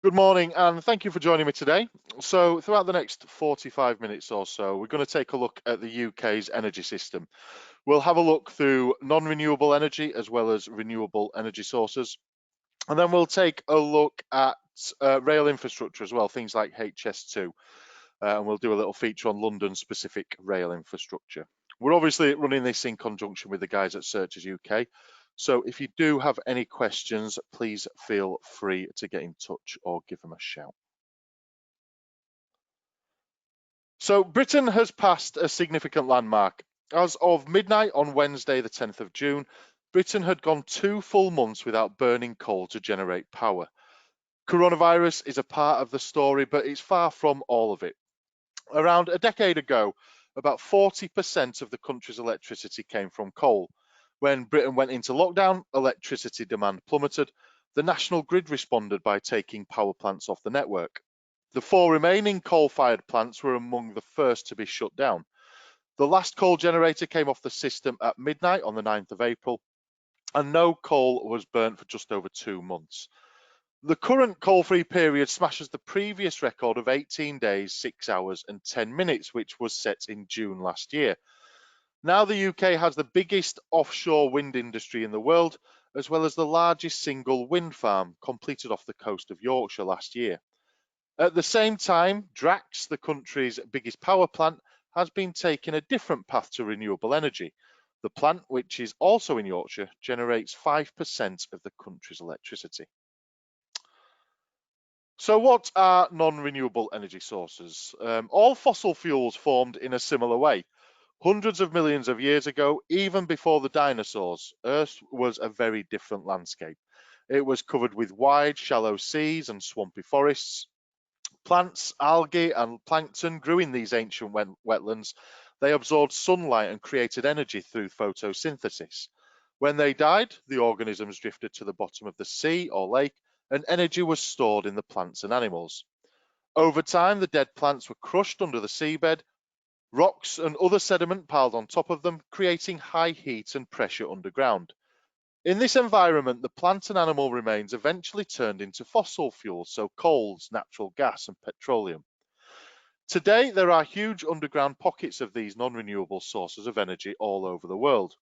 Good morning, and thank you for joining me today. So, throughout the next 45 minutes or so, we're going to take a look at the UK's energy system. We'll have a look through non-renewable energy as well as renewable energy sources, and then we'll take a look at rail infrastructure as well, things like HS2, and we'll do a little feature on London-specific rail infrastructure. We're obviously running this in conjunction with the guys at Searchers UK. So if you do have any questions, please feel free to get in touch or give them a shout. So Britain has passed a significant landmark. As of midnight on Wednesday, the 10th of June, Britain had gone 2 full months without burning coal to generate power. Coronavirus is a part of the story, but it's far from all of it. Around a decade ago, about 40% of the country's electricity came from coal. When Britain went into lockdown, electricity demand plummeted. The national grid responded by taking power plants off the network. The 4 remaining coal-fired plants were among the first to be shut down. The last coal generator came off the system at midnight on the 9th of April, and no coal was burnt for just over 2 months. The current coal-free period smashes the previous record of 18 days, 6 hours and 10 minutes, which was set in June last year. Now the UK has the biggest offshore wind industry in the world, as well as the largest single wind farm completed off the coast of Yorkshire last year. At the same time, Drax, the country's biggest power plant, has been taking a different path to renewable energy. The plant, which is also in Yorkshire, generates 5% of the country's electricity. So what are non-renewable energy sources? All fossil fuels formed in a similar way. Hundreds of millions of years ago, even before the dinosaurs, Earth was a very different landscape. It was covered with wide, shallow seas and swampy forests. Plants, algae, and plankton grew in these ancient wetlands. They absorbed sunlight and created energy through photosynthesis. When they died, the organisms drifted to the bottom of the sea or lake, and energy was stored in the plants and animals. Over time, the dead plants were crushed under the seabed, rocks and other sediment piled on top of them, creating high heat and pressure underground. In this environment, the plant and animal remains eventually turned into fossil fuels, so coals, natural gas, and petroleum. Today, there are huge underground pockets of these non-renewable sources of energy all over the world,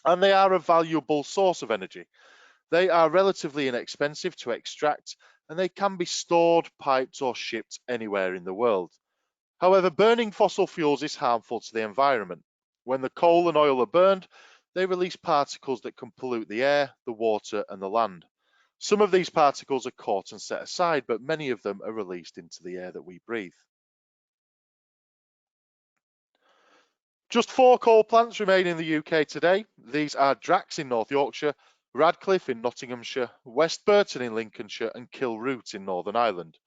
and they are a valuable source of energy. They are relatively inexpensive to extract, and they can be stored, piped, or shipped anywhere in the world. However, burning fossil fuels is harmful to the environment. When the coal and oil are burned, they release particles that can pollute the air, the water, and the land. Some of these particles are caught and set aside, but many of them are released into the air that we breathe. Just 4 coal plants remain in the UK today. These are Drax in North Yorkshire, Radcliffe in Nottinghamshire, West Burton in Lincolnshire, and Kilroot in Northern Ireland.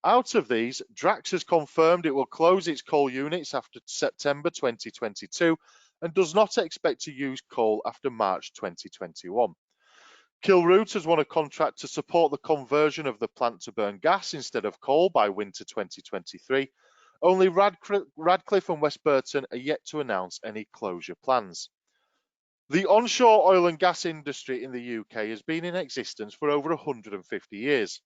Out of these, Drax has confirmed it will close its coal units after September 2022 and does not expect to use coal after March 2021. Kilroot has won a contract to support the conversion of the plant to burn gas instead of coal by winter 2023. Only Radcliffe and West Burton are yet to announce any closure plans. The onshore oil and gas industry in the UK has been in existence for over 150 years.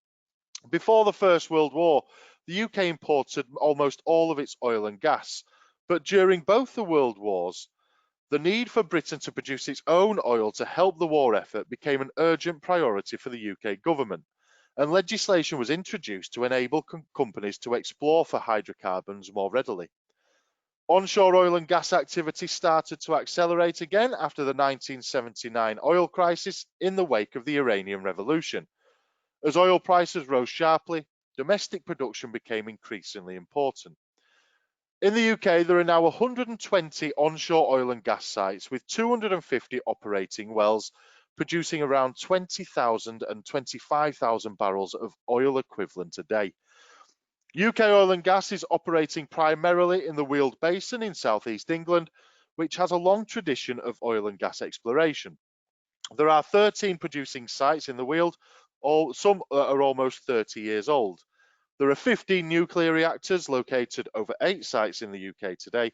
Before the First World War, the UK imported almost all of its oil and gas, but during both the World Wars, the need for Britain to produce its own oil to help the war effort became an urgent priority for the UK government, and legislation was introduced to enable companies to explore for hydrocarbons more readily. Onshore oil and gas activity started to accelerate again after the 1979 oil crisis in the wake of the Iranian Revolution. As oil prices rose sharply, domestic production became increasingly important. In the UK, there are now 120 onshore oil and gas sites with 250 operating wells, producing around 20,000 and 25,000 barrels of oil equivalent a day. UK Oil and Gas is operating primarily in the Weald Basin in southeast England, which has a long tradition of oil and gas exploration. There are 13 producing sites in the Weald, some are almost 30 years old. There are 15 nuclear reactors located over 8 sites in the UK today,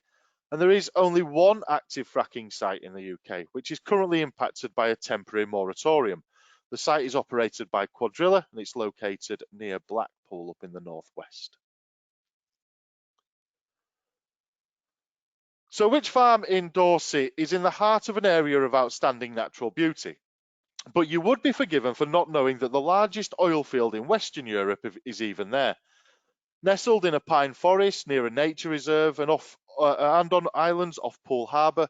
and there is only one active fracking site in the UK, which is currently impacted by a temporary moratorium. The site is operated by Quadrilla and it's located near Blackpool up in the northwest. So Wych Farm in Dorset is in the heart of an area of outstanding natural beauty. But you would be forgiven for not knowing that the largest oil field in Western Europe is even there. Nestled in a pine forest near a nature reserve and on islands off Poole Harbour,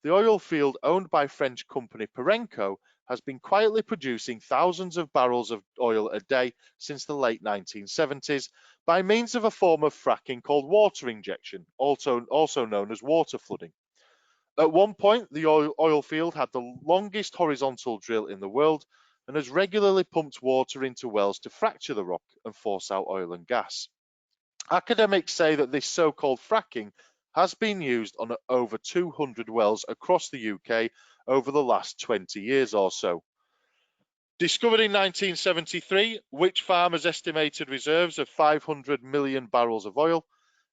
the oil field owned by French company Perenco has been quietly producing thousands of barrels of oil a day since the late 1970s by means of a form of fracking called water injection, also known as water flooding. At one point, the oil field had the longest horizontal drill in the world and has regularly pumped water into wells to fracture the rock and force out oil and gas. Academics say that this so-called fracking has been used on over 200 wells across the UK over the last 20 years or so. Discovered in 1973, Wych Farm has estimated reserves of 500 million barrels of oil.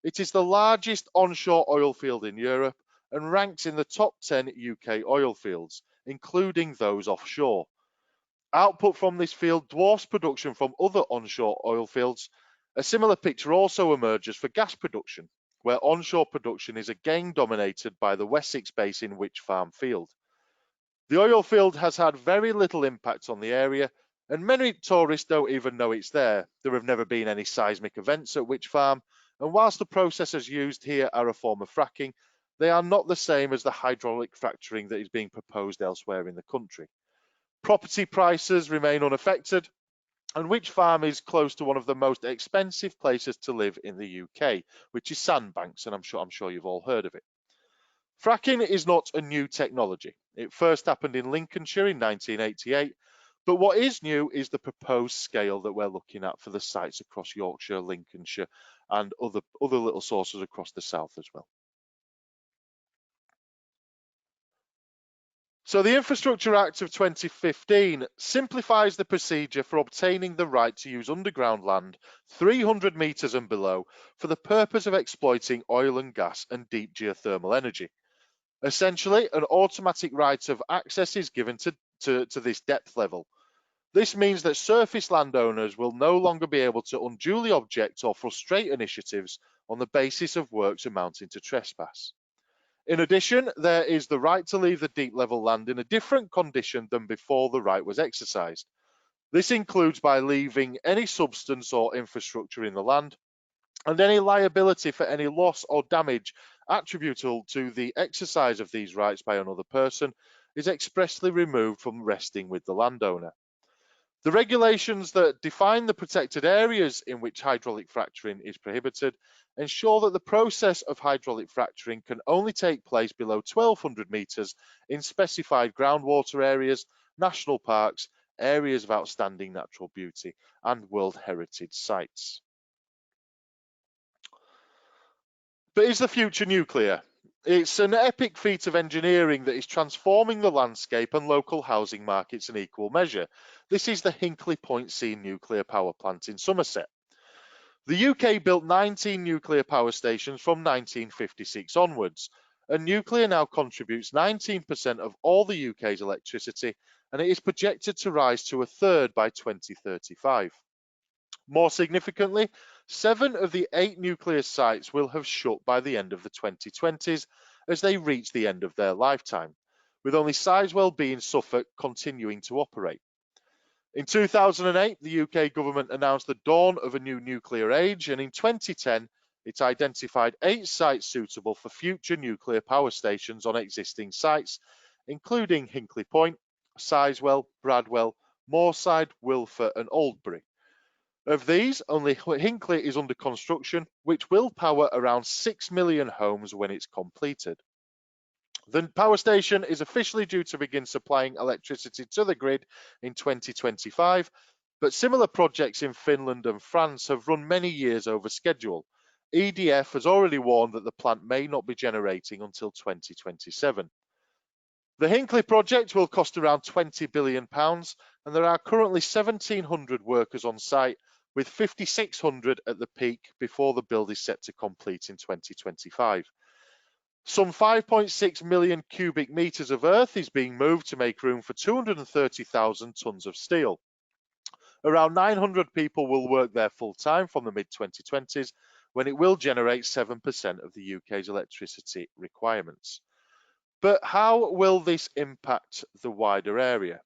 It is the largest onshore oil field in Europe and ranks in the top 10 UK oil fields, including those offshore. Output from this field dwarfs production from other onshore oil fields. A similar picture also emerges for gas production, where onshore production is again dominated by the Wessex Basin Wych Farm field. The oil field has had very little impact on the area, and many tourists don't even know it's there. There have never been any seismic events at Wych Farm, and whilst the processes used here are a form of fracking, they are not the same as the hydraulic fracturing that is being proposed elsewhere in the country. Property prices remain unaffected, and Wych Farm is close to one of the most expensive places to live in the UK, which is Sandbanks, and I'm sure you've all heard of it. Fracking is not a new technology. It first happened in Lincolnshire in 1988, but what is new is the proposed scale that we're looking at for the sites across Yorkshire, Lincolnshire, and other little sources across the south as well. So the Infrastructure Act of 2015 simplifies the procedure for obtaining the right to use underground land 300 metres and below for the purpose of exploiting oil and gas and deep geothermal energy. Essentially, an automatic right of access is given to this depth level. This means that surface landowners will no longer be able to unduly object or frustrate initiatives on the basis of works amounting to trespass. In addition, there is the right to leave the deep level land in a different condition than before the right was exercised. This includes by leaving any substance or infrastructure in the land, and any liability for any loss or damage attributable to the exercise of these rights by another person is expressly removed from resting with the landowner. The regulations that define the protected areas in which hydraulic fracturing is prohibited ensure that the process of hydraulic fracturing can only take place below 1,200 metres in specified groundwater areas, national parks, areas of outstanding natural beauty, and World Heritage sites. But is the future nuclear? It's an epic feat of engineering that is transforming the landscape and local housing markets in equal measure. This is the Hinkley Point C nuclear power plant in Somerset. The UK built 19 nuclear power stations from 1956 onwards, and nuclear now contributes 19% of all the UK's electricity, and it is projected to rise to a third by 2035. More significantly, 7 of the 8 nuclear sites will have shut by the end of the 2020s as they reach the end of their lifetime, with only Sizewell B in Suffolk continuing to operate. In 2008, the UK government announced the dawn of a new nuclear age, and in 2010, it identified 8 sites suitable for future nuclear power stations on existing sites, including Hinkley Point, Sizewell, Bradwell, Moorside, Wilfer and Oldbury. Of these, only Hinkley is under construction, which will power around 6 million homes when it's completed. The power station is officially due to begin supplying electricity to the grid in 2025, but similar projects in Finland and France have run many years over schedule. EDF has already warned that the plant may not be generating until 2027. The Hinkley project will cost around £20 billion, and there are currently 1,700 workers on site, with 5,600 at the peak before the build is set to complete in 2025. Some 5.6 million cubic meters of earth is being moved to make room for 230,000 tons of steel. Around 900 people will work there full time from the mid-2020s, when it will generate 7% of the UK's electricity requirements. But how will this impact the wider area?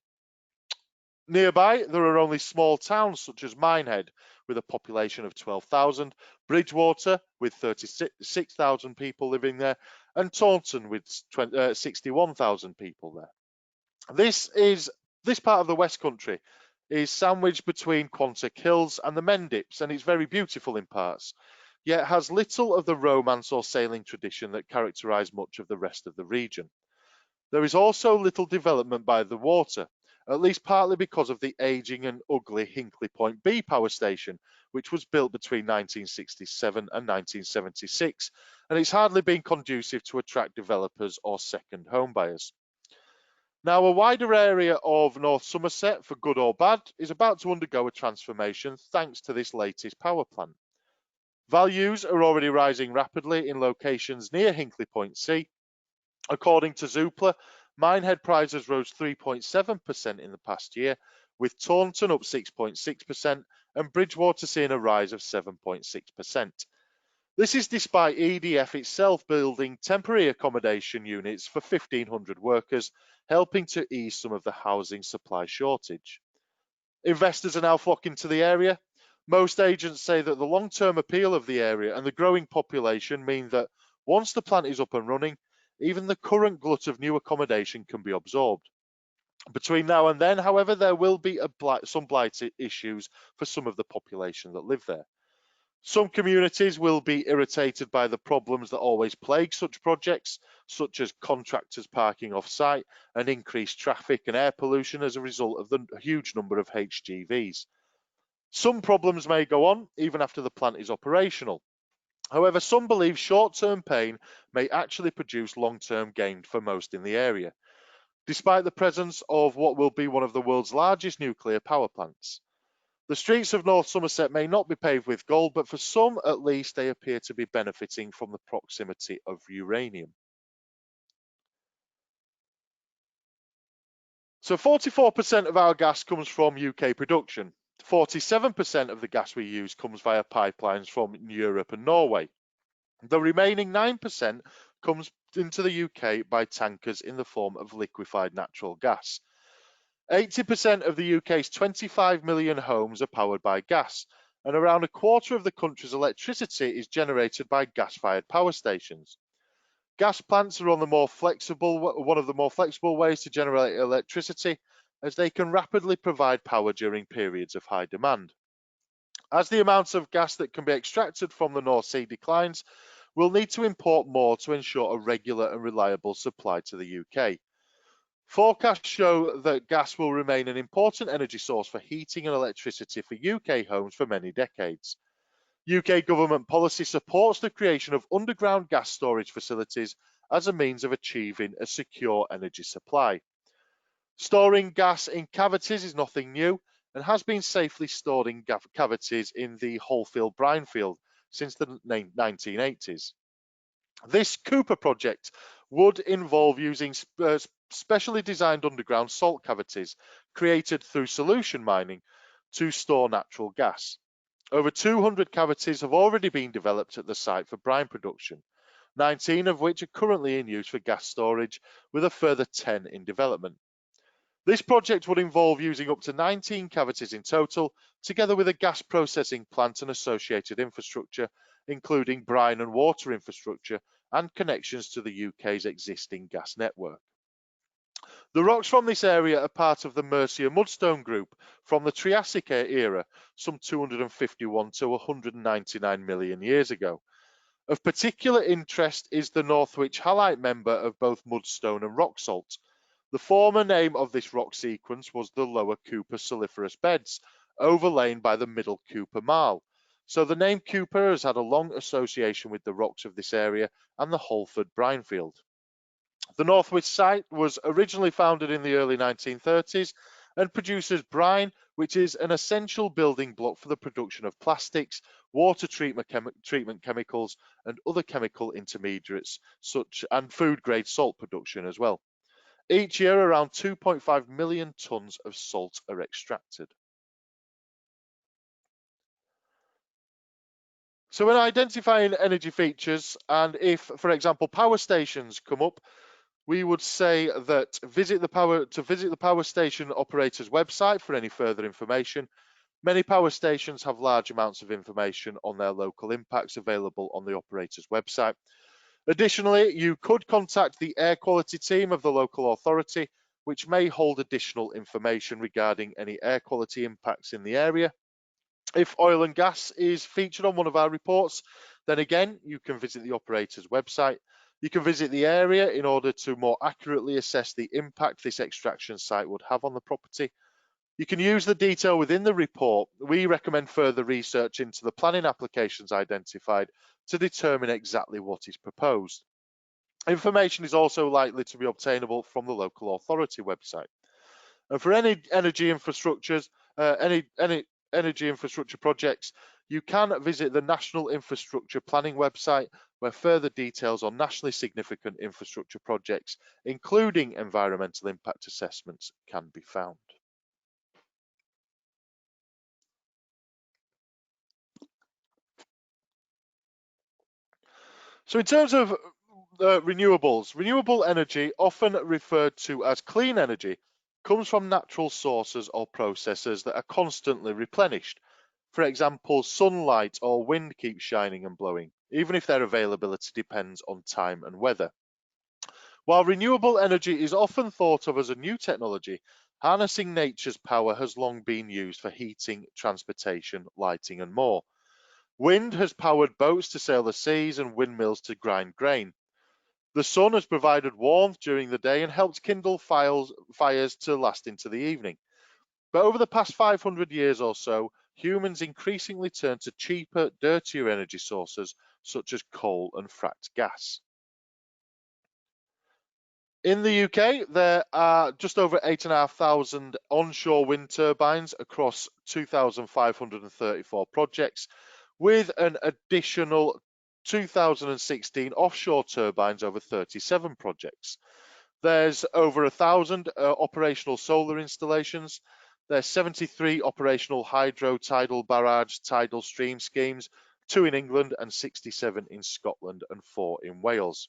Nearby, there are only small towns such as Minehead, with a population of 12,000, Bridgewater, with 36,000 people living there, and Taunton, with 61,000 people there. This part of the West Country is sandwiched between Quantock Hills and the Mendips, and it's very beautiful in parts, yet has little of the romance or sailing tradition that characterise much of the rest of the region. There is also little development by the water, at least partly because of the ageing and ugly Hinkley Point B power station, which was built between 1967 and 1976, and it's hardly been conducive to attract developers or second home buyers. Now, a wider area of North Somerset, for good or bad, is about to undergo a transformation thanks to this latest power plant. Values are already rising rapidly in locations near Hinkley Point C. According to Zoopla, Minehead prices rose 3.7% in the past year, with Taunton up 6.6% and Bridgewater seeing a rise of 7.6%. This is despite EDF itself building temporary accommodation units for 1,500 workers, helping to ease some of the housing supply shortage. Investors are now flocking to the area. Most agents say that the long-term appeal of the area and the growing population mean that once the plant is up and running, even the current glut of new accommodation can be absorbed. Between now and then, however, there will be some blight issues for some of the population that live there. Some communities will be irritated by the problems that always plague such projects, such as contractors parking off-site and increased traffic and air pollution as a result of the huge number of HGVs. Some problems may go on even after the plant is operational. However, some believe short-term pain may actually produce long-term gain for most in the area, despite the presence of what will be one of the world's largest nuclear power plants. The streets of North Somerset may not be paved with gold, but for some at least they appear to be benefiting from the proximity of uranium. So 44% of our gas comes from UK production. 47% of the gas we use comes via pipelines from Europe and Norway. The remaining 9% comes into the UK by tankers in the form of liquefied natural gas. 80% of the UK's 25 million homes are powered by gas, and around a quarter of the country's electricity is generated by gas-fired power stations. Gas plants are one of the more flexible ways to generate electricity, as they can rapidly provide power during periods of high demand. As the amount of gas that can be extracted from the North Sea declines, we'll need to import more to ensure a regular and reliable supply to the UK. Forecasts show that gas will remain an important energy source for heating and electricity for UK homes for many decades. UK government policy supports the creation of underground gas storage facilities as a means of achieving a secure energy supply. Storing gas in cavities is nothing new and has been safely stored in cavities in the Holfield Brinefield since the 1980s. This Cooper project would involve using specially designed underground salt cavities created through solution mining to store natural gas. Over 200 cavities have already been developed at the site for brine production, 19 of which are currently in use for gas storage, with a further 10 in development. This project would involve using up to 19 cavities in total, together with a gas processing plant and associated infrastructure, including brine and water infrastructure and connections to the UK's existing gas network. The rocks from this area are part of the Mercia Mudstone Group from the Triassic era, some 251 to 199 million years ago. Of particular interest is the Northwich halite member of both mudstone and rock salt. The former name of this rock sequence was the Lower Cooper Saliferous Beds, overlain by the Middle Cooper Marl. So the name Cooper has had a long association with the rocks of this area and the Holford Brinefield. The Northwich site was originally founded in the early 1930s and produces brine, which is an essential building block for the production of plastics, water treatment chemicals, and other chemical intermediates, and food grade salt production as well. Each year, around 2.5 million tonnes of salt are extracted. So when identifying energy features, and if, for example, power stations come up, we would say that visit the power station operator's website for any further information. Many power stations have large amounts of information on their local impacts available on the operator's website. Additionally, you could contact the air quality team of the local authority, which may hold additional information regarding any air quality impacts in the area. If oil and gas is featured on one of our reports, then again, you can visit the operator's website. You can visit the area in order to more accurately assess the impact this extraction site would have on the property. You can use the detail within the report. We recommend further research into the planning applications identified to determine exactly what is proposed. Information is also likely to be obtainable from the local authority website. And for any energy infrastructures, any energy infrastructure projects, you can visit the National Infrastructure Planning website, where further details on nationally significant infrastructure projects, including environmental impact assessments, can be found. So in terms of renewables, renewable energy, often referred to as clean energy, comes from natural sources or processes that are constantly replenished. For example, sunlight or wind keeps shining and blowing, even if their availability depends on time and weather. While renewable energy is often thought of as a new technology, harnessing nature's power has long been used for heating, transportation, lighting, and more. Wind has powered boats to sail the seas and windmills to grind grain. The sun has provided warmth during the day and helped kindle fires to last into the evening. But over the past 500 years or so, humans increasingly turned to cheaper, dirtier energy sources such as coal and fracked gas. In the UK, there are just over 8,500 onshore wind turbines across 2,534 projects, with an additional 2016 offshore turbines over 37 projects. There's over 1,000 operational solar installations. There's 73 operational hydro, tidal, barrage, tidal stream schemes, 2 in England and 67 in Scotland and 4 in Wales.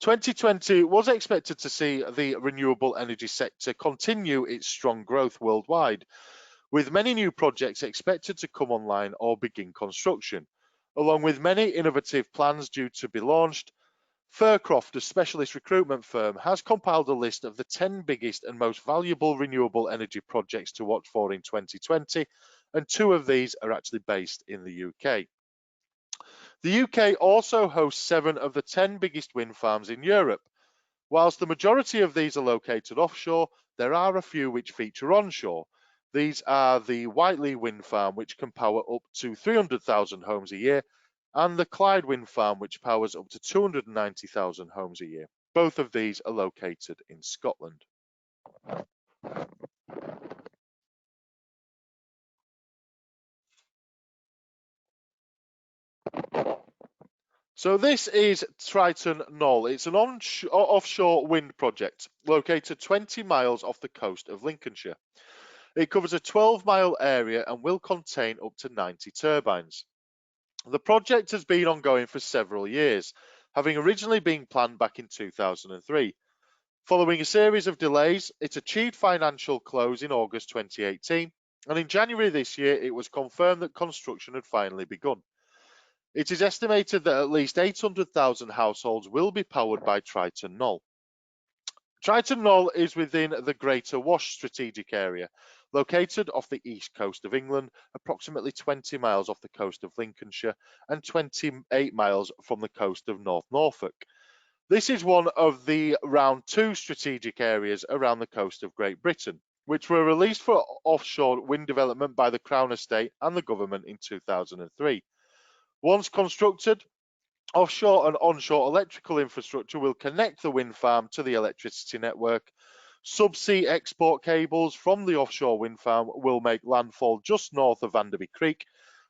2020 was expected to see the renewable energy sector continue its strong growth worldwide, with many new projects expected to come online or begin construction. Along with many innovative plans due to be launched, Faircroft, a specialist recruitment firm, has compiled a list of the 10 biggest and most valuable renewable energy projects to watch for in 2020, and 2 of these are actually based in the UK. The UK also hosts 7 of the 10 biggest wind farms in Europe. Whilst the majority of these are located offshore, there are a few which feature onshore. These are the Whiteley Wind Farm, which can power up to 300,000 homes a year, and the Clyde Wind Farm, which powers up to 290,000 homes a year. Both of these are located in Scotland. So this is Triton Knoll. It's an offshore wind project located 20 miles off the coast of Lincolnshire. It covers a 12-mile area and will contain up to 90 turbines. The project has been ongoing for several years, having originally been planned back in 2003. Following a series of delays, it achieved financial close in August 2018, and in January this year it was confirmed that construction had finally begun. It is estimated that at least 800,000 households will be powered by Triton Knoll. Triton Knoll is within the Greater Wash strategic area, located off the east coast of England, approximately 20 miles off the coast of Lincolnshire and 28 miles from the coast of North Norfolk. This is one of the round 2 strategic areas around the coast of Great Britain, which were released for offshore wind development by the Crown Estate and the government in 2003. Once constructed, offshore and onshore electrical infrastructure will connect the wind farm to the electricity network. Subsea export cables from the offshore wind farm will make landfall just north of Vanderby Creek,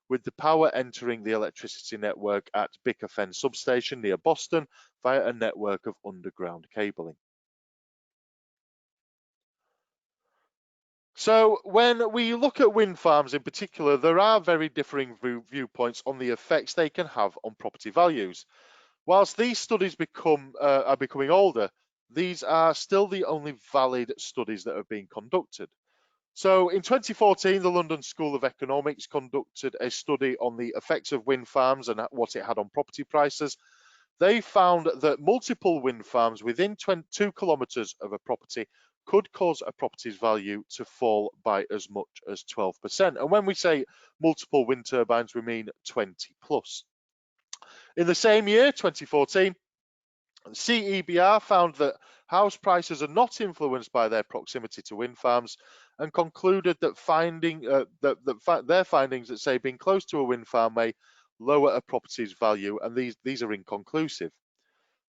with the power entering the electricity network at Bicker Fen substation near Boston via a network of underground cabling. So when we look at wind farms in particular, there are very differing viewpoints on the effects they can have on property values. Whilst these studies are becoming older, these are still the only valid studies that are being conducted. So in 2014, the London School of Economics conducted a study on the effects of wind farms and what it had on property prices. They found that multiple wind farms within 2 kilometres of a property could cause a property's value to fall by as much as 12%. And when we say multiple wind turbines, we mean 20 plus. In the same year, 2014, CEBR found that house prices are not influenced by their proximity to wind farms and concluded that their findings that say being close to a wind farm may lower a property's value, and these are inconclusive.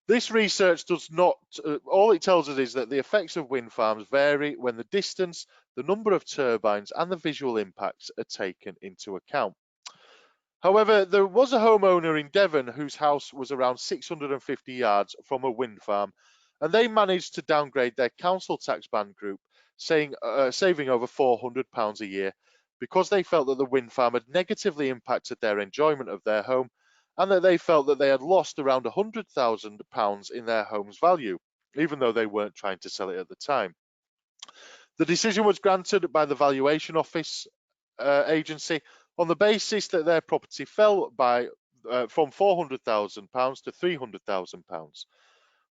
This research does not, all it tells us is that the effects of wind farms vary when the distance, the number of turbines, and the visual impacts are taken into account. However, there was a homeowner in Devon whose house was around 650 yards from a wind farm, and they managed to downgrade their council tax band group, saving over £400 a year because they felt that the wind farm had negatively impacted their enjoyment of their home and that they felt that they had lost around £100,000 in their home's value, even though they weren't trying to sell it at the time. The decision was granted by the valuation office agency on the basis that their property fell by from £400,000 to £300,000.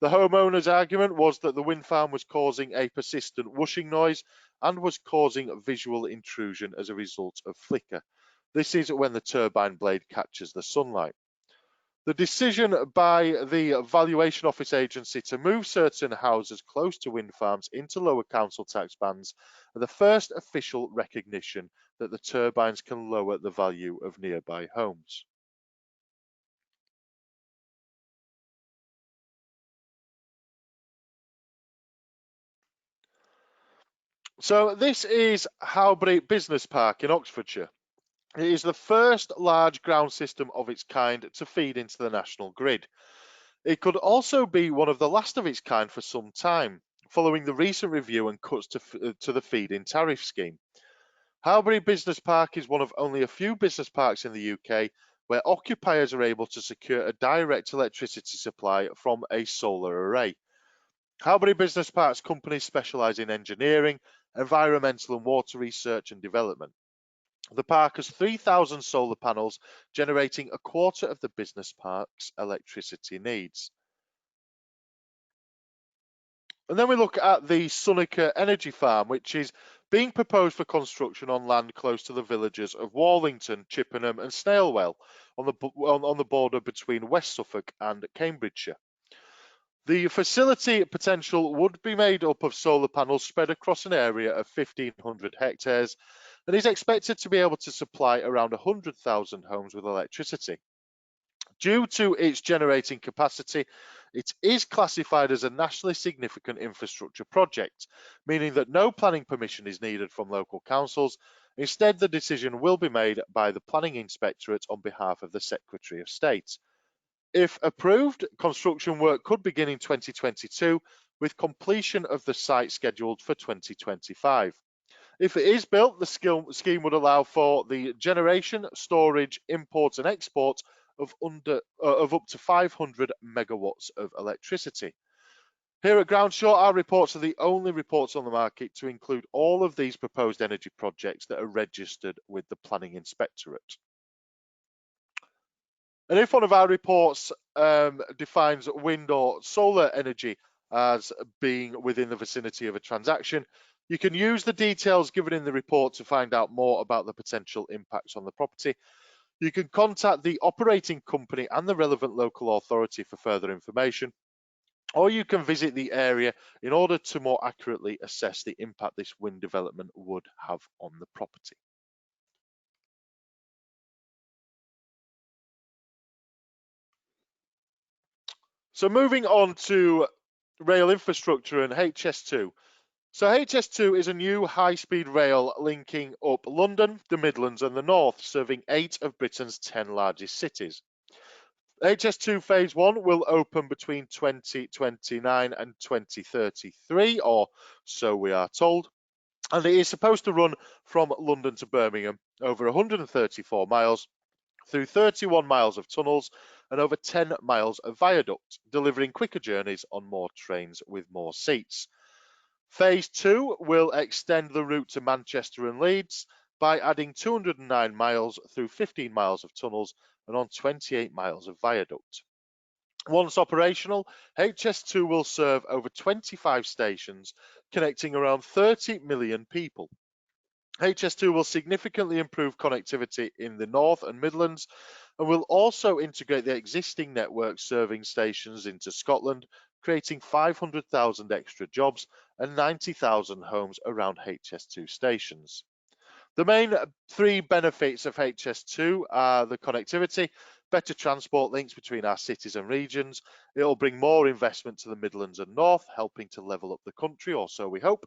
The homeowner's argument was that the wind farm was causing a persistent whooshing noise and was causing visual intrusion as a result of flicker. This is when the turbine blade catches the sunlight. The decision by the valuation office agency to move certain houses close to wind farms into lower council tax bands are the first official recognition that the turbines can lower the value of nearby homes. So this is Howbury Business Park in Oxfordshire. It is the first large ground system of its kind to feed into the national grid. It could also be one of the last of its kind for some time, following the recent review and cuts to the feed-in tariff scheme. Howbury Business Park is one of only a few business parks in the UK where occupiers are able to secure a direct electricity supply from a solar array. Howbury Business Park's companies specialise in engineering, environmental and water research and development. The park has 3,000 solar panels, generating a quarter of the business park's electricity needs. And then we look at the Sunnica Energy Farm, which is being proposed for construction on land close to the villages of Warlington, Chippenham and Snailwell on the border between West Suffolk and Cambridgeshire. The facility potential would be made up of solar panels spread across an area of 1,500 hectares and is expected to be able to supply around 100,000 homes with electricity. Due to its generating capacity, it is classified as a nationally significant infrastructure project, meaning that no planning permission is needed from local councils. Instead, the decision will be made by the Planning Inspectorate on behalf of the Secretary of State. If approved, construction work could begin in 2022, with completion of the site scheduled for 2025. If it is built, the scheme would allow for the generation, storage, import and export of up to 500 megawatts of electricity. Here at Groundsure, our reports are the only reports on the market to include all of these proposed energy projects that are registered with the Planning Inspectorate. And if one of our reports defines wind or solar energy as being within the vicinity of a transaction, you can use the details given in the report to find out more about the potential impacts on the property. You can contact the operating company and the relevant local authority for further information, or you can visit the area in order to more accurately assess the impact this wind development would have on the property. So moving on to rail infrastructure and HS2. So HS2 is a new high-speed rail linking up London, the Midlands and the North, serving 8 of Britain's 10 largest cities. HS2 Phase 1 will open between 2029 and 2033, or so we are told, and it is supposed to run from London to Birmingham over 134 miles through 31 miles of tunnels and over 10 miles of viaduct, delivering quicker journeys on more trains with more seats. Phase 2 will extend the route to Manchester and Leeds by adding 209 miles through 15 miles of tunnels and on 28 miles of viaduct. Once operational, HS2 will serve over 25 stations, connecting around 30 million people. HS2 will significantly improve connectivity in the North and Midlands and will also integrate the existing network serving stations into Scotland, creating 500,000 extra jobs and 90,000 homes around HS2 stations. The main 3 benefits of HS2 are the connectivity, better transport links between our cities and regions. It will bring more investment to the Midlands and North, helping to level up the country, or so we hope.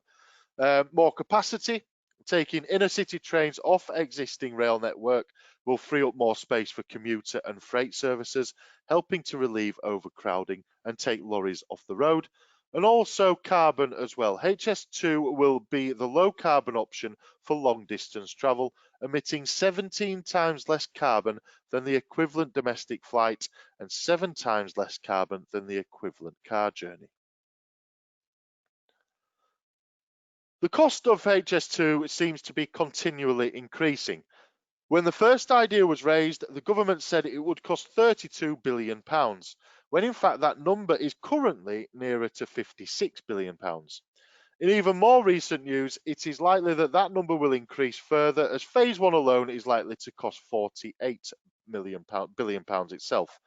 More capacity, taking inner city trains off existing rail network will free up more space for commuter and freight services, helping to relieve overcrowding and take lorries off the road. And also carbon as well. HS2 will be the low carbon option for long distance travel, emitting 17 times less carbon than the equivalent domestic flight and 7 times less carbon than the equivalent car journey. The cost of HS2 seems to be continually increasing. When the first idea was raised, the government said it would cost £32 billion, when in fact that number is currently nearer to £56 billion. In even more recent news, it is likely that that number will increase further, as Phase 1 alone is likely to cost £48 billion itself.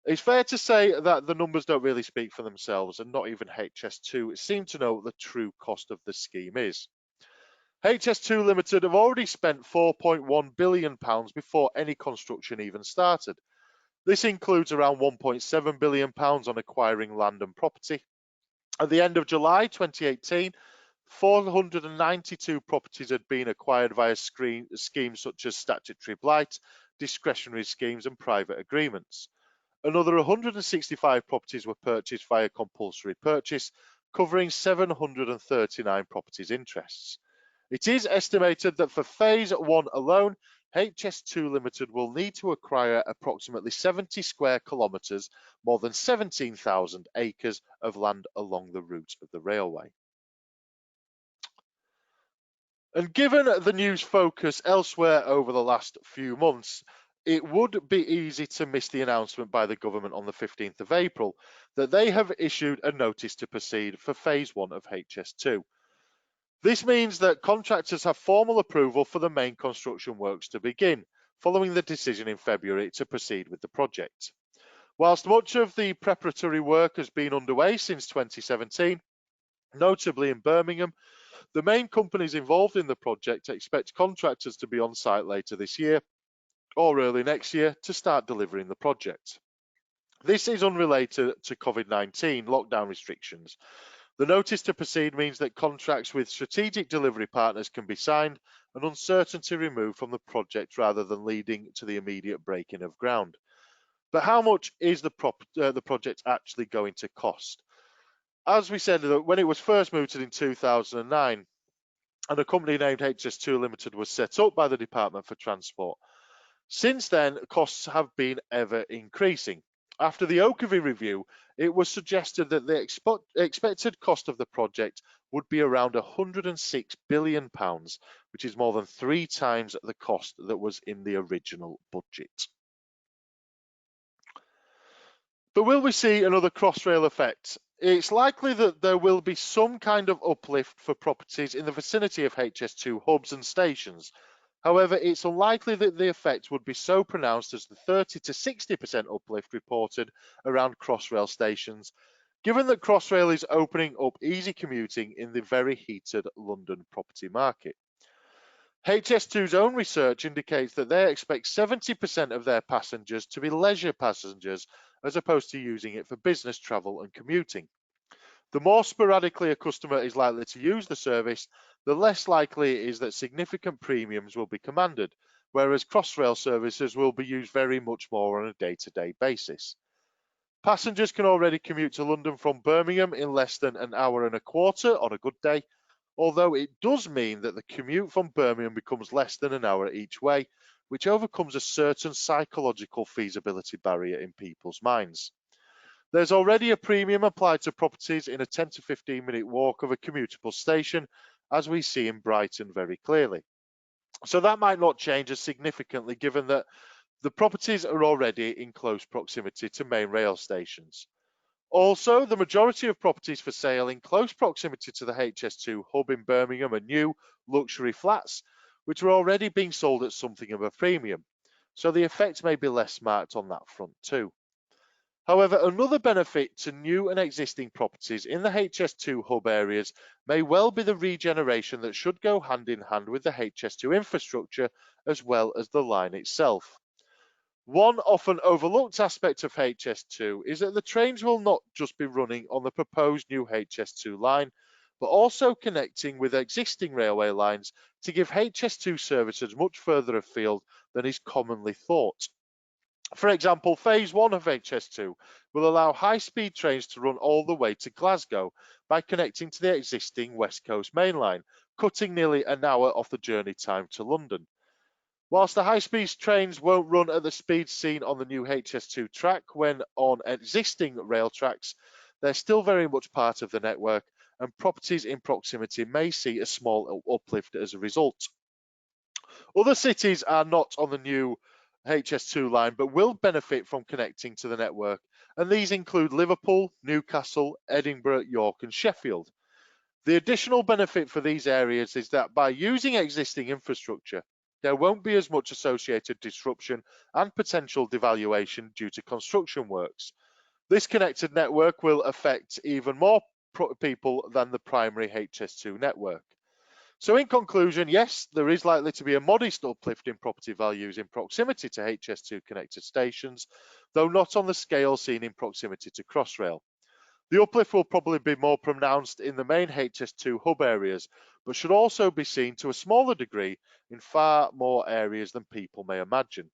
It's fair to say that the numbers don't really speak for themselves, and not even HS2 seem to know what the true cost of the scheme is. HS2 Limited have already spent £4.1 billion before any construction even started. This includes around £1.7 billion on acquiring land and property. At the end of July 2018, 492 properties had been acquired via schemes such as statutory blight, discretionary schemes and private agreements. Another 165 properties were purchased via compulsory purchase, covering 739 properties' interests. It is estimated that for Phase 1 alone, HS2 Limited will need to acquire approximately 70 square kilometres, more than 17,000 acres of land along the route of the railway. And given the news focus elsewhere over the last few months, it would be easy to miss the announcement by the government on the 15th of April that they have issued a notice to proceed for Phase 1 of HS2. This means that contractors have formal approval for the main construction works to begin, following the decision in February to proceed with the project. Whilst much of the preparatory work has been underway since 2017, notably in Birmingham, the main companies involved in the project expect contractors to be on site later this year or early next year to start delivering the project. This is unrelated to COVID-19 lockdown restrictions. The notice to proceed means that contracts with strategic delivery partners can be signed and uncertainty removed from the project rather than leading to the immediate breaking of ground. But how much is the project actually going to cost? As we said, when it was first mooted in 2009, and a company named HS2 Limited was set up by the Department for Transport. Since then, costs have been ever increasing. After the Oakervie review, it was suggested that the expected cost of the project would be around £106 billion, which is more than 3 times the cost that was in the original budget. But will we see another Crossrail effect? It's likely that there will be some kind of uplift for properties in the vicinity of HS2 hubs and stations. However, it's unlikely that the effect would be so pronounced as the 30 to 60% uplift reported around Crossrail stations, given that Crossrail is opening up easy commuting in the very heated London property market. HS2's own research indicates that they expect 70% of their passengers to be leisure passengers as opposed to using it for business travel and commuting. The more sporadically a customer is likely to use the service, the less likely it is that significant premiums will be commanded, whereas Crossrail services will be used very much more on a day-to-day basis. Passengers can already commute to London from Birmingham in less than an hour and a quarter on a good day, although it does mean that the commute from Birmingham becomes less than an hour each way, which overcomes a certain psychological feasibility barrier in people's minds. There's already a premium applied to properties in a 10 to 15-minute walk of a commutable station, as we see in Brighton very clearly. So that might not change as significantly given that the properties are already in close proximity to main rail stations. Also, the majority of properties for sale in close proximity to the HS2 hub in Birmingham are new luxury flats, which are already being sold at something of a premium. So the effect may be less marked on that front too. However, another benefit to new and existing properties in the HS2 hub areas may well be the regeneration that should go hand in hand with the HS2 infrastructure as well as the line itself. One often overlooked aspect of HS2 is that the trains will not just be running on the proposed new HS2 line, but also connecting with existing railway lines to give HS2 services much further afield than is commonly thought. For example, phase 1 of HS2 will allow high-speed trains to run all the way to Glasgow by connecting to the existing West Coast Main Line, cutting nearly an hour off the journey time to London. Whilst the high-speed trains won't run at the speed seen on the new HS2 track when on existing rail tracks, they're still very much part of the network, and properties in proximity may see a small uplift as a result. Other cities are not on the new HS2 line, but will benefit from connecting to the network, and these include Liverpool, Newcastle, Edinburgh, York, and Sheffield. The additional benefit for these areas is that by using existing infrastructure, there won't be as much associated disruption and potential devaluation due to construction works. This connected network will affect even more people than the primary HS2 network. So in conclusion, yes, there is likely to be a modest uplift in property values in proximity to HS2 connected stations, though not on the scale seen in proximity to Crossrail. The uplift will probably be more pronounced in the main HS2 hub areas, but should also be seen to a smaller degree in far more areas than people may imagine.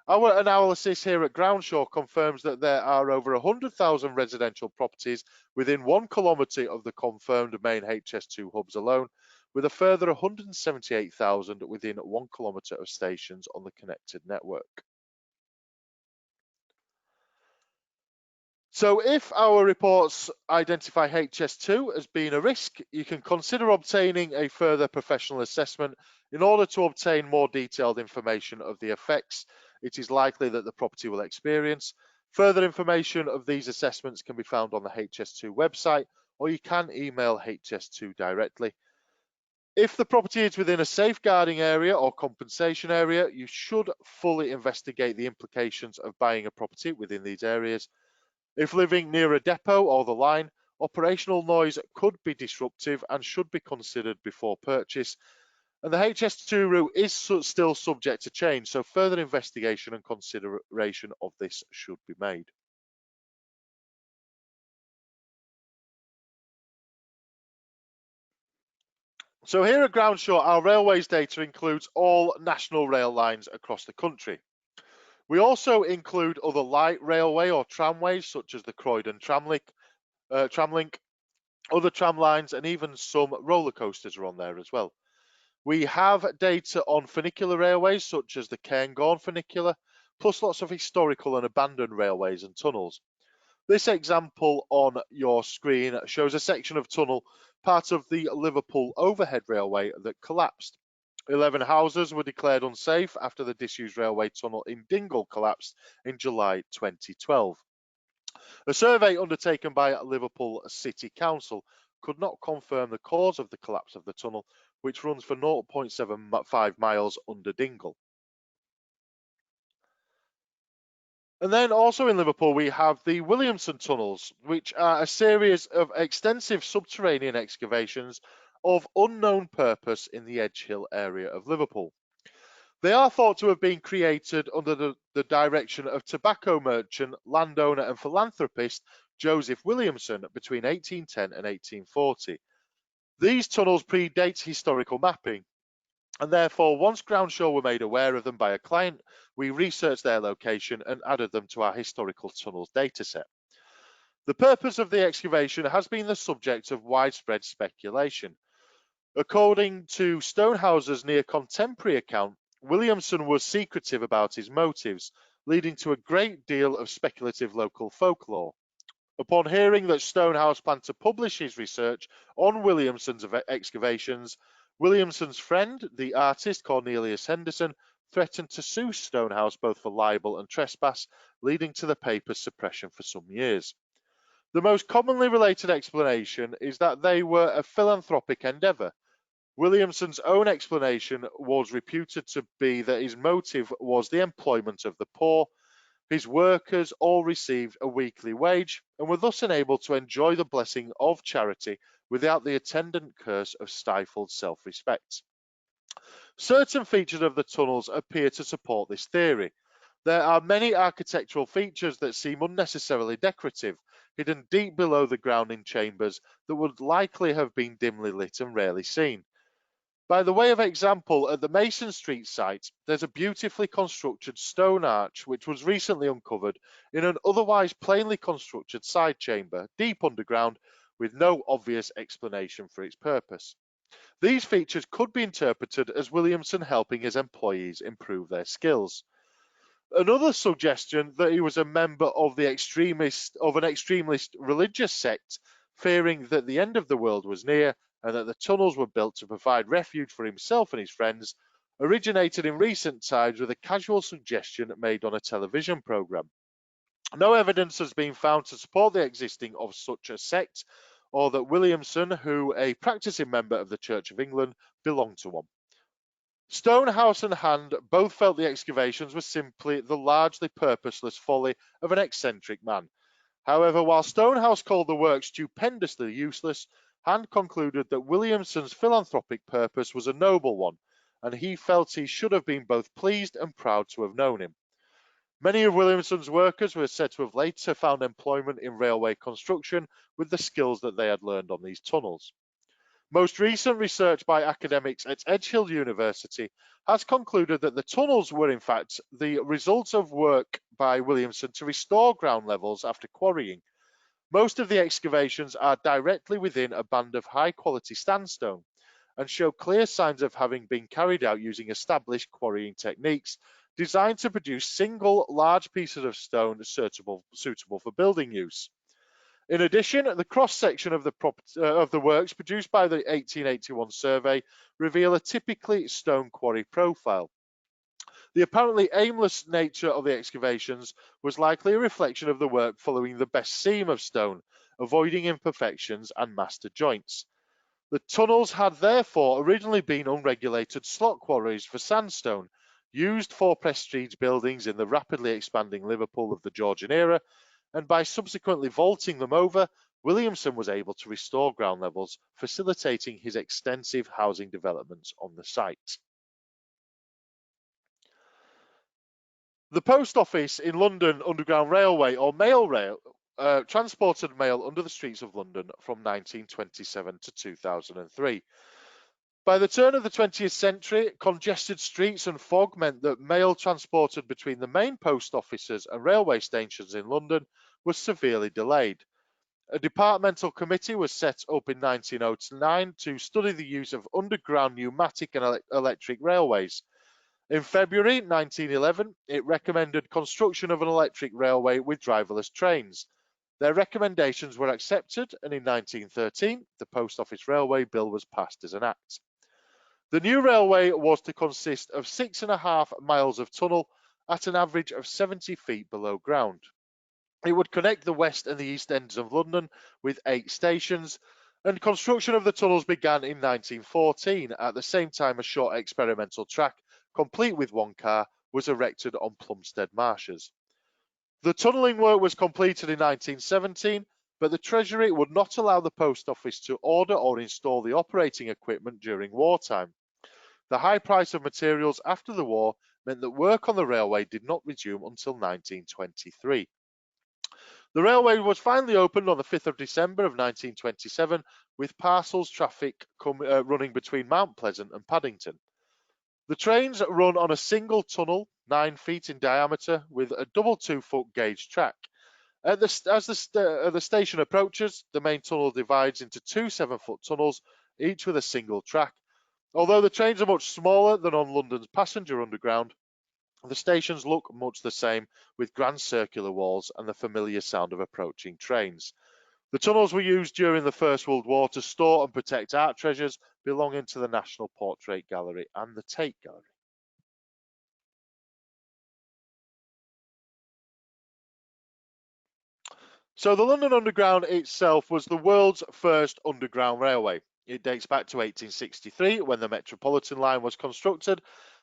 Our analysis here at Groundsure confirms that there are over 100,000 residential properties within 1 kilometre of the confirmed main HS2 hubs alone, with a further 178,000 within 1 kilometre of stations on the connected network. So if our reports identify HS2 as being a risk, you can consider obtaining a further professional assessment in order to obtain more detailed information of the effects it is likely that the property will experience. Further information of these assessments can be found on the HS2 website, or you can email HS2 directly. If the property is within a safeguarding area or compensation area, you should fully investigate the implications of buying a property within these areas. If living near a depot or the line, operational noise could be disruptive and should be considered before purchase. And the HS2 route is still subject to change, so further investigation and consideration of this should be made. So here at Groundsure, our railways data includes all national rail lines across the country. We also include other light railway or tramways, such as the Croydon Tramlink, other tram lines, and even some roller coasters are on there as well. We have data on funicular railways, such as the Cairngorm funicular, plus lots of historical and abandoned railways and tunnels. This example on your screen shows a section of tunnel, part of the Liverpool overhead railway that collapsed. 11 houses were declared unsafe after the disused railway tunnel in Dingle collapsed in July 2012. A survey undertaken by Liverpool City Council could not confirm the cause of the collapse of the tunnel, which runs for 0.75 miles under Dingle. And then also in Liverpool, we have the Williamson tunnels, which are a series of extensive subterranean excavations of unknown purpose in the Edge Hill area of Liverpool. They are thought to have been created under the direction of tobacco merchant, landowner and philanthropist Joseph Williamson between 1810 and 1840. These tunnels predate historical mapping, and therefore once Groundsure were made aware of them by a client, we researched their location and added them to our historical tunnels dataset. The purpose of the excavation has been the subject of widespread speculation. According to Stonehouse's near contemporary account, Williamson was secretive about his motives, leading to a great deal of speculative local folklore. Upon hearing that Stonehouse planned to publish his research on Williamson's excavations, Williamson's friend, the artist Cornelius Henderson, threatened to sue Stonehouse both for libel and trespass, leading to the paper's suppression for some years. The most commonly related explanation is that they were a philanthropic endeavour. Williamson's own explanation was reputed to be that his motive was the employment of the poor. His workers all received a weekly wage and were thus enabled to enjoy the blessing of charity without the attendant curse of stifled self-respect. Certain features of the tunnels appear to support this theory. There are many architectural features that seem unnecessarily decorative, hidden deep below the ground in chambers that would likely have been dimly lit and rarely seen. By the way of example, at the Mason Street site, there's a beautifully constructed stone arch which was recently uncovered in an otherwise plainly constructed side chamber, deep underground, with no obvious explanation for its purpose. These features could be interpreted as Williamson helping his employees improve their skills. Another suggestion that he was a member of an extremist religious sect, fearing that the end of the world was near and that the tunnels were built to provide refuge for himself and his friends, originated in recent times with a casual suggestion made on a television program. No evidence has been found to support the existing of such a sect, or that Williamson, who a practicing member of the Church of England, belonged to one. Stonehouse and Hand both felt the excavations were simply the largely purposeless folly of an eccentric man. However, while Stonehouse called the work stupendously useless, Hand concluded that Williamson's philanthropic purpose was a noble one, and he felt he should have been both pleased and proud to have known him. Many of Williamson's workers were said to have later found employment in railway construction with the skills that they had learned on these tunnels. Most recent research by academics at Edgehill University has concluded that the tunnels were in fact the result of work by Williamson to restore ground levels after quarrying. Most of the excavations are directly within a band of high-quality sandstone and show clear signs of having been carried out using established quarrying techniques designed to produce single large pieces of stone suitable for building use. In addition, the cross-section of the works produced by the 1881 survey reveal a typically stone quarry profile. The apparently aimless nature of the excavations was likely a reflection of the work following the best seam of stone, avoiding imperfections and master joints. The tunnels had therefore originally been unregulated slot quarries for sandstone, used for prestige buildings in the rapidly expanding Liverpool of the Georgian era, and by subsequently vaulting them over, Williamson was able to restore ground levels, facilitating his extensive housing developments on the site. The post office in London Underground Railway, or Mail Rail, transported mail under the streets of London from 1927 to 2003. By the turn of the 20th century, congested streets and fog meant that mail transported between the main post offices and railway stations in London was severely delayed. A departmental committee was set up in 1909 to study the use of underground pneumatic and electric railways. In February 1911, it recommended construction of an electric railway with driverless trains. Their recommendations were accepted, and in 1913, the Post Office Railway Bill was passed as an act. The new railway was to consist of 6.5 miles of tunnel at an average of 70 feet below ground. It would connect the west and the east ends of London with 8 stations, and construction of the tunnels began in 1914. At the same time, a short experimental track, complete with 1 car, was erected on Plumstead Marshes. The tunnelling work was completed in 1917, but the Treasury would not allow the Post Office to order or install the operating equipment during wartime. The high price of materials after the war meant that work on the railway did not resume until 1923. The railway was finally opened on the 5th of December of 1927, with parcels traffic running between Mount Pleasant and Paddington. The trains run on a single tunnel, 9 feet in diameter, with a double 2-foot gauge track. As the station approaches, the main tunnel divides into 2 7-foot tunnels, each with a single track. Although the trains are much smaller than on London's passenger underground, the stations look much the same, with grand circular walls and the familiar sound of approaching trains. The tunnels were used during the First World War to store and protect art treasures belonging to the National Portrait Gallery and the Tate Gallery. So the London Underground itself was the world's first underground railway. It dates back to 1863, when the Metropolitan line was constructed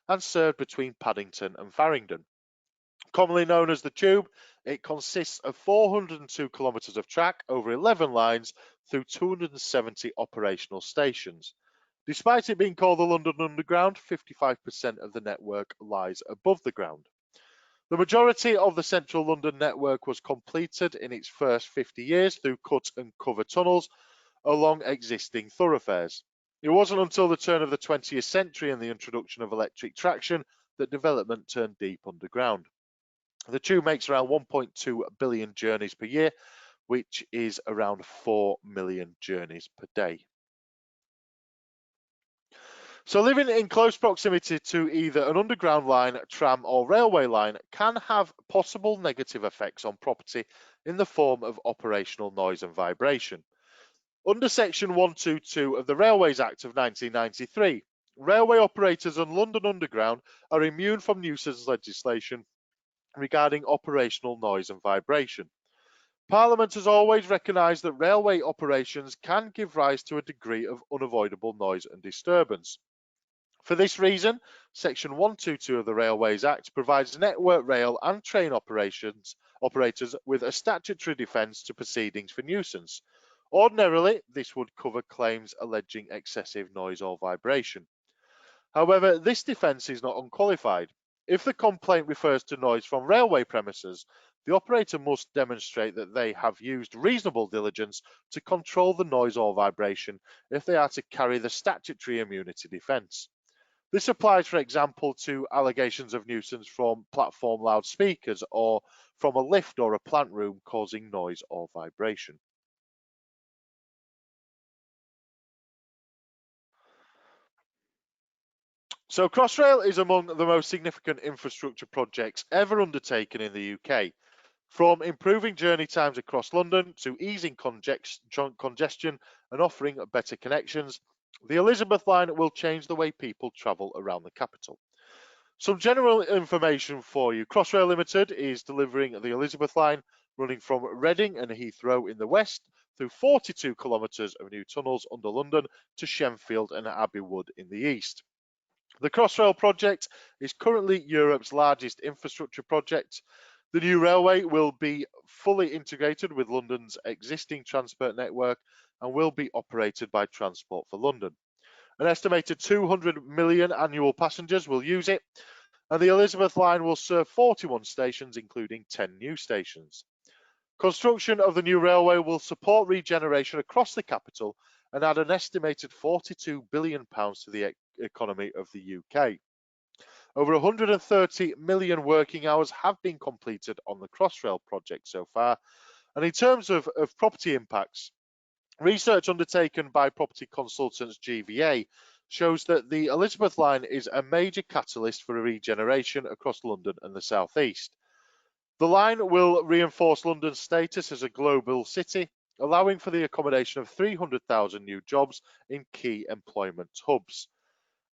and served between Paddington and Farringdon. Commonly known as the Tube, it consists of 402 kilometres of track over 11 lines through 270 operational stations. Despite it being called the London Underground, 55% of the network lies above the ground. The majority of the central London network was completed in its first 50 years through cut and cover tunnels along existing thoroughfares. It wasn't until the turn of the 20th century and the introduction of electric traction that development turned deep underground. The tube makes around 1.2 billion journeys per year, which is around 4 million journeys per day. So living in close proximity to either an underground line, tram or railway line can have possible negative effects on property in the form of operational noise and vibration. Under Section 122 of the Railways Act of 1993, railway operators and London Underground are immune from nuisance legislation regarding operational noise and vibration. Parliament has always recognised that railway operations can give rise to a degree of unavoidable noise and disturbance. For this reason, Section 122 of the Railways Act provides network rail and train operators with a statutory defence to proceedings for nuisance. Ordinarily, this would cover claims alleging excessive noise or vibration. However, this defence is not unqualified. If the complaint refers to noise from railway premises, the operator must demonstrate that they have used reasonable diligence to control the noise or vibration if they are to carry the statutory immunity defence. This applies, for example, to allegations of nuisance from platform loudspeakers or from a lift or a plant room causing noise or vibration. So Crossrail is among the most significant infrastructure projects ever undertaken in the UK. From improving journey times across London to easing congestion and offering better connections, the Elizabeth line will change the way people travel around the capital. Some general information for you. Crossrail Limited is delivering the Elizabeth line running from Reading and Heathrow in the west through 42 kilometres of new tunnels under London to Shenfield and Abbey Wood in the east. The Crossrail project is currently Europe's largest infrastructure project. The new railway will be fully integrated with London's existing transport network and will be operated by Transport for London. An estimated 200 million annual passengers will use it, and the Elizabeth line will serve 41 stations, including 10 new stations. Construction of the new railway will support regeneration across the capital and add an estimated £42 billion to the economy of the UK. Over 130 million working hours have been completed on the Crossrail project so far. And in terms of property impacts, research undertaken by property consultants GVA shows that the Elizabeth line is a major catalyst for regeneration across London and the South East. The line will reinforce London's status as a global city, allowing for the accommodation of 300,000 new jobs in key employment hubs.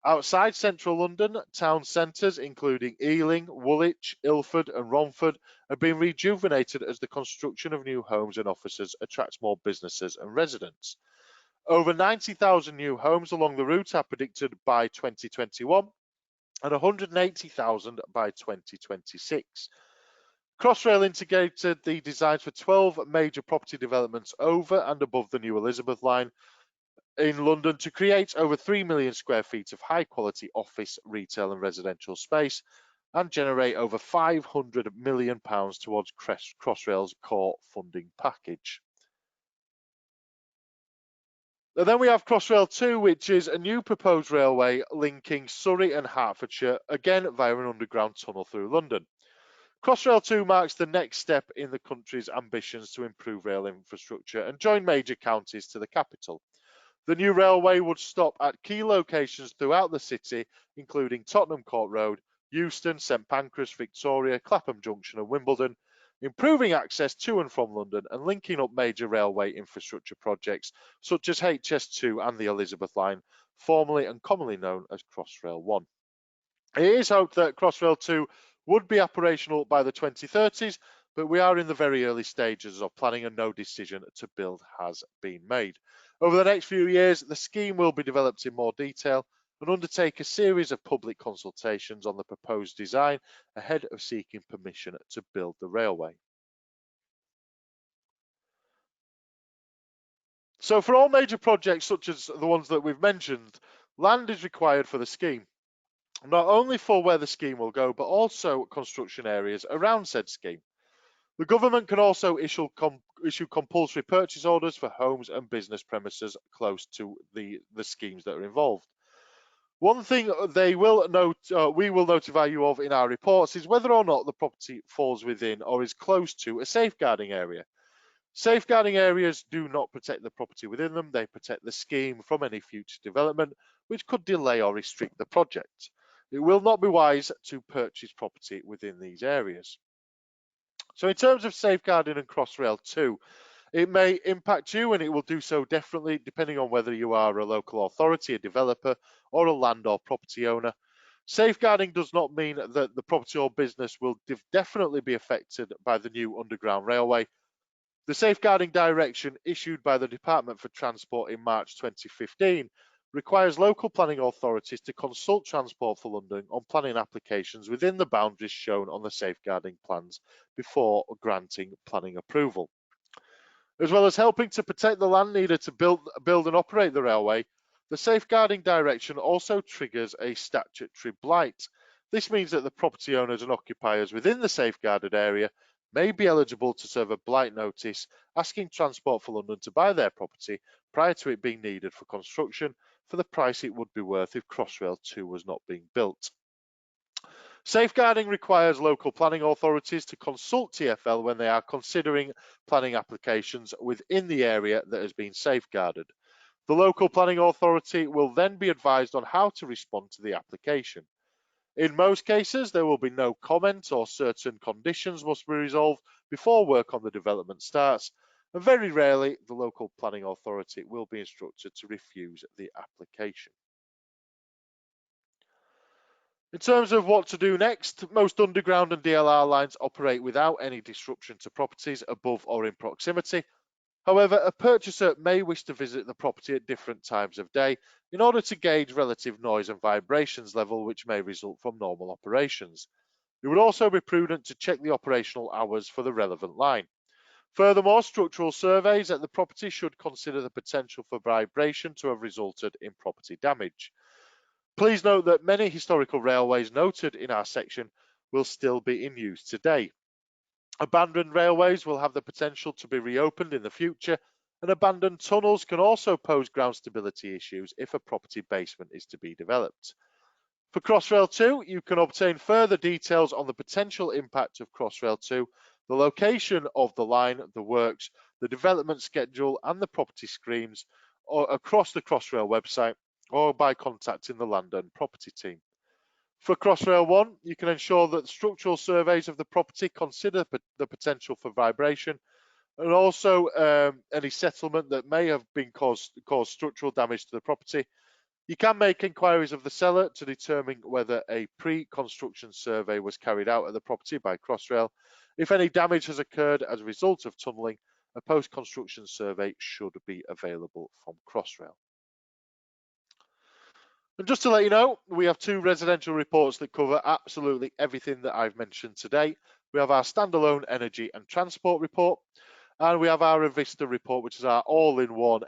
Outside central London, town centres including Ealing, Woolwich, Ilford and Romford have been rejuvenated as the construction of new homes and offices attracts more businesses and residents. Over 90,000 new homes along the route are predicted by 2021 and 180,000 by 2026. Crossrail integrated the designs for 12 major property developments over and above the new Elizabeth line in London to create over 3 million square feet of high quality office, retail and residential space. and generate over £500 million towards Crossrail's core funding package. And then we have Crossrail 2, which is a new proposed railway linking Surrey and Hertfordshire, again via an underground tunnel through London. Crossrail 2 marks the next step in the country's ambitions to improve rail infrastructure and join major counties to the capital. The new railway would stop at key locations throughout the city, including Tottenham Court Road, Euston, St Pancras, Victoria, Clapham Junction and Wimbledon, improving access to and from London and linking up major railway infrastructure projects such as HS2 and the Elizabeth Line, formerly and commonly known as Crossrail 1. It is hoped that Crossrail 2 would be operational by the 2030s, but we are in the very early stages of planning and no decision to build has been made. Over the next few years, the scheme will be developed in more detail and undertake a series of public consultations on the proposed design ahead of seeking permission to build the railway. So for all major projects such as the ones that we've mentioned, land is required for the scheme, not only for where the scheme will go, but also construction areas around said scheme. The government can also issue compulsory purchase orders for homes and business premises close to the schemes that are involved. One thing we will notify you of in our reports is whether or not the property falls within or is close to a safeguarding area. Safeguarding areas do not protect the property within them, they protect the scheme from any future development, which could delay or restrict the project. It will not be wise to purchase property within these areas. So in terms of safeguarding and Crossrail 2, it may impact you and it will do so differently depending on whether you are a local authority, a developer, or a land or property owner. Safeguarding does not mean that the property or business will definitely be affected by the new underground railway. The safeguarding direction issued by the Department for Transport in March 2015 requires local planning authorities to consult Transport for London on planning applications within the boundaries shown on the safeguarding plans before granting planning approval. As well as helping to protect the land needed to build and operate the railway, the safeguarding direction also triggers a statutory blight. This means that the property owners and occupiers within the safeguarded area may be eligible to serve a blight notice asking Transport for London to buy their property prior to it being needed for construction for the price it would be worth if Crossrail 2 was not being built. Safeguarding requires local planning authorities to consult TfL when they are considering planning applications within the area that has been safeguarded. The local planning authority will then be advised on how to respond to the application. In most cases, there will be no comment or certain conditions must be resolved before work on the development starts, and very rarely the local planning authority will be instructed to refuse the application. In terms of what to do next, most underground and DLR lines operate without any disruption to properties above or in proximity. However, a purchaser may wish to visit the property at different times of day in order to gauge relative noise and vibrations level which may result from normal operations. It would also be prudent to check the operational hours for the relevant line. Furthermore, structural surveys at the property should consider the potential for vibration to have resulted in property damage. Please note that many historical railways noted in our section will still be in use today. Abandoned railways will have the potential to be reopened in the future, and abandoned tunnels can also pose ground stability issues if a property basement is to be developed. For Crossrail 2, you can obtain further details on the potential impact of Crossrail 2, the location of the line, the works, the development schedule, and the property schemes across the Crossrail website or by contacting the Land and Property team. For Crossrail 1, you can ensure that structural surveys of the property consider the potential for vibration and also any settlement that may have been caused structural damage to the property. You can make inquiries of the seller to determine whether a pre-construction survey was carried out at the property by Crossrail. If any damage has occurred as a result of tunnelling, a post-construction survey should be available from Crossrail. And just to let you know, we have two residential reports that cover absolutely everything that I've mentioned today. We have our standalone energy and transport report, and we have our Avista report, which is our all-in-one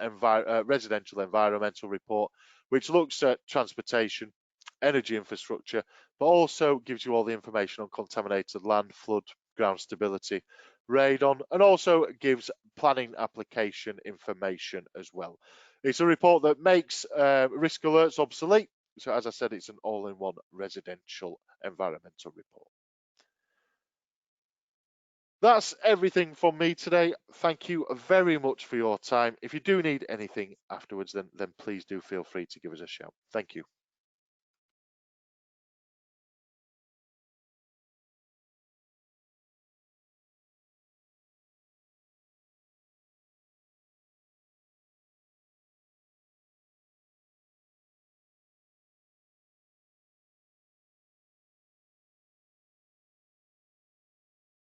residential environmental report, which looks at transportation, energy infrastructure, but also gives you all the information on contaminated land, flood, ground stability, radon, and also gives planning application information as well. It's a report that makes risk alerts obsolete. So as I said, it's an all-in-one residential environmental report. That's everything from me today. Thank you very much for your time. If you do need anything afterwards, then please do feel free to give us a shout. Thank you.